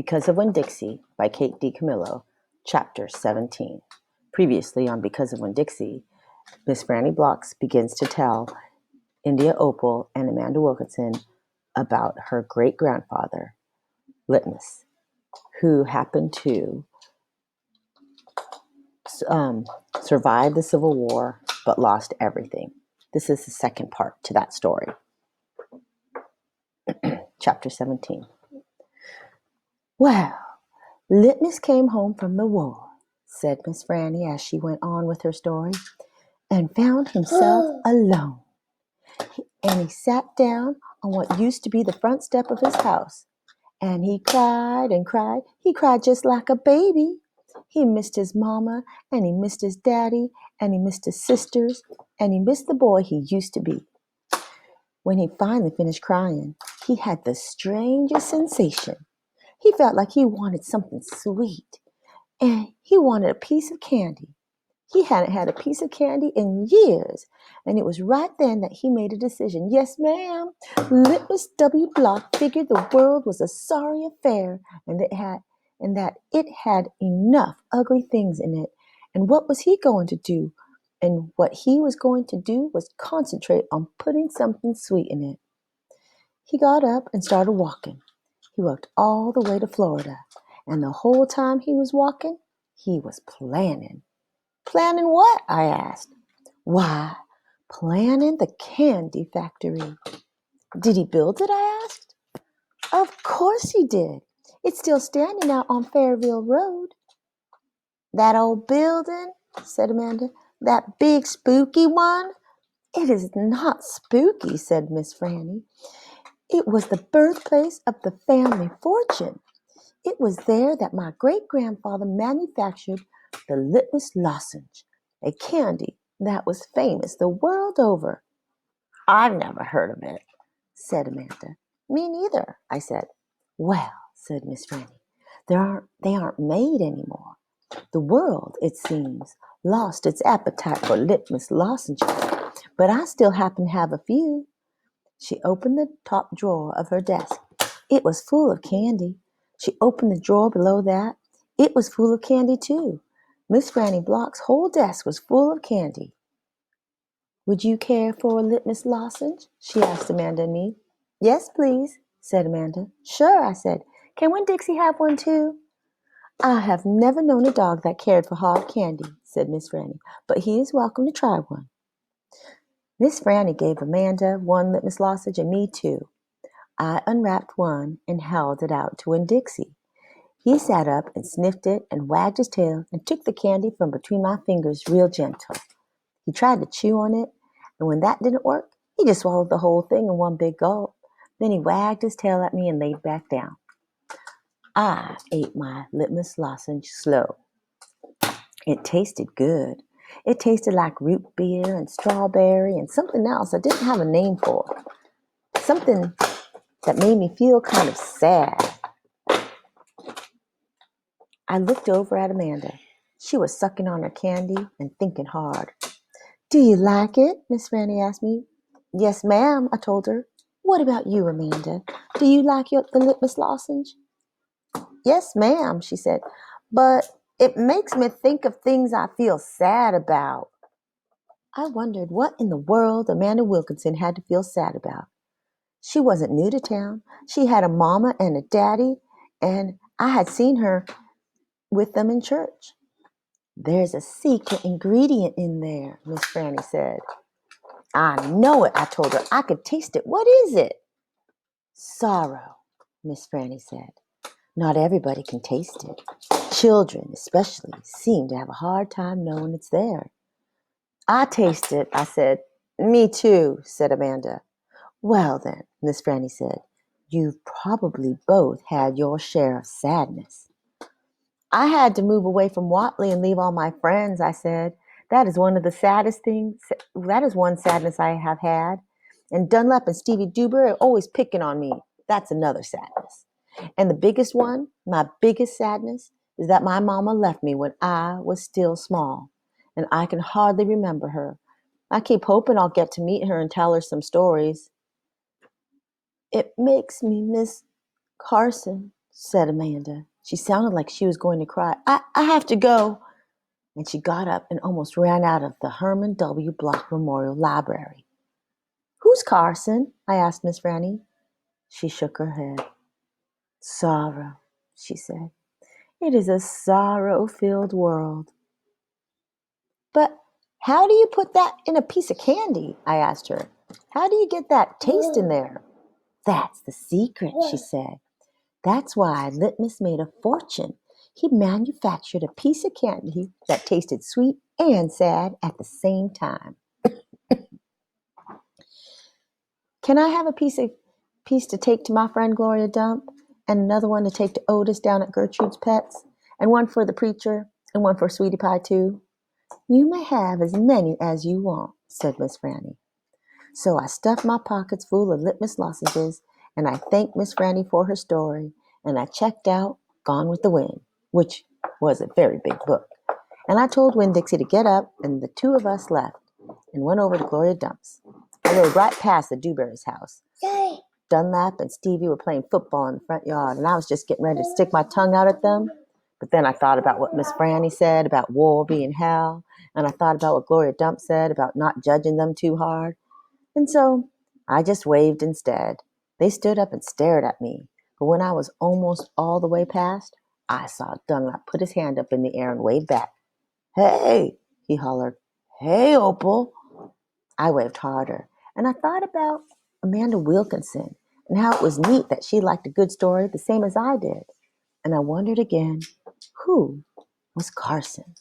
Because of Winn-Dixie by Kate D. Camillo, Chapter 17. Previously on Because of Winn-Dixie, Miss Franny Blocks begins to tell India Opal and Amanda Wilkinson about her great-grandfather, Litmus, who happened to survive the Civil War but lost everything. This is the second part to that story. Chapter 17. Well, Litmus came home from the war, said Miss Franny as she went on with her story, and found himself alone. And he sat down on what used to be the front step of his house, and he cried and cried. He cried just like a baby. He missed his mama, and he missed his daddy, and he missed his sisters, and he missed the boy he used to be. When he finally finished crying, he had the strangest sensation. He felt like he wanted something sweet, and he wanted a piece of candy. He hadn't had a piece of candy in years, and it was right then that he made a decision. Yes, ma'am. Litmus W. Block figured the world was a sorry affair, and that it had enough ugly things in it. And what was he going to do? And what he was going to do was concentrate on putting something sweet in it. He got up and started walking. He walked all the way to Florida, and the whole time he was walking, he was planning. Planning what? I asked. Why, planning the candy factory. Did he build it? I asked. Of course he did. It's still standing out on Fairville Road. That old building, said Amanda. That big spooky one? It is not spooky, said Miss Franny. It was the birthplace of the family fortune. It was there that my great-grandfather manufactured the Litmus lozenge, a candy that was famous the world over. I've never heard of it, said Amanda. Me neither, I said. Well, said Miss Franny, they aren't made anymore. The world, it seems, lost its appetite for Litmus lozenges, but I still happen to have a few. She opened the top drawer of her desk. It was full of candy. She opened the drawer below that. It was full of candy, too. Miss Franny Block's whole desk was full of candy. Would you care for a Litmus lozenge? She asked Amanda and me. Yes, please, said Amanda. Sure, I said. Can Winn-Dixie have one, too? I have never known a dog that cared for hard candy, said Miss Franny, but he is welcome to try one. Miss Franny gave Amanda one Litmus lozenge and me two. I unwrapped one and held it out to Winn-Dixie. He sat up and sniffed it and wagged his tail and took the candy from between my fingers real gentle. He tried to chew on it, and when that didn't work, he just swallowed the whole thing in one big gulp. Then he wagged his tail at me and laid back down. I ate my Litmus lozenge slow. It tasted good. It tasted like root beer and strawberry and something else I didn't have a name for. Something that made me feel kind of sad. I looked over at Amanda. She was sucking on her candy and thinking hard. Do you like it? Miss Franny asked me. Yes, ma'am, I told her. What about you, Amanda? Do you like the Litmus lozenge? Yes, ma'am, she said. But it makes me think of things I feel sad about. I wondered what in the world Amanda Wilkinson had to feel sad about. She wasn't new to town. She had a mama and a daddy, and I had seen her with them in church. There's a secret ingredient in there, Miss Franny said. I know it, I told her. I could taste it. What is it? Sorrow, Miss Franny said. Not everybody can taste it. Children, especially, seem to have a hard time knowing it's there. I taste it, I said. Me too, said Amanda. Well then, Miss Franny said, you've probably both had your share of sadness. I had to move away from Watley and leave all my friends, I said. That is one sadness I have had. And Dunlap and Stevie Duber are always picking on me. That's another sadness. And the biggest one, my biggest sadness, is that my mama left me when I was still small. And I can hardly remember her. I keep hoping I'll get to meet her and tell her some stories. It makes me miss Carson, said Amanda. She sounded like she was going to cry. I have to go. And she got up and almost ran out of the Herman W. Block Memorial Library. Who's Carson? I asked Miss Franny. She shook her head. Sorrow, she said. It is a sorrow-filled world. But how do you put that in a piece of candy? I asked her. How do you get that taste in there? That's the secret, she said. That's why Litmus made a fortune. He manufactured a piece of candy that tasted sweet and sad at the same time. Can I have a piece to take to my friend Gloria Dump, and another one to take to Otis down at Gertrude's Pets, and one for the preacher, and one for Sweetie Pie too? You may have as many as you want, said Miss Franny. So I stuffed my pockets full of litmus lozenges, and I thanked Miss Franny for her story, and I checked out Gone with the Wind, which was a very big book. And I told Winn Dixie to get up, and the two of us left and went over to Gloria Dump's. I rode right past the Dewberry's house. Yay. Dunlap and Stevie were playing football in the front yard, and I was just getting ready to stick my tongue out at them. But then I thought about what Miss Franny said about war being hell, and I thought about what Gloria Dump said about not judging them too hard. And so I just waved instead. They stood up and stared at me. But when I was almost all the way past, I saw Dunlap put his hand up in the air and wave back. Hey, he hollered. Hey, Opal. I waved harder. And I thought about Amanda Wilkinson and how it was neat that she liked a good story the same as I did. And I wondered again, who was Carson?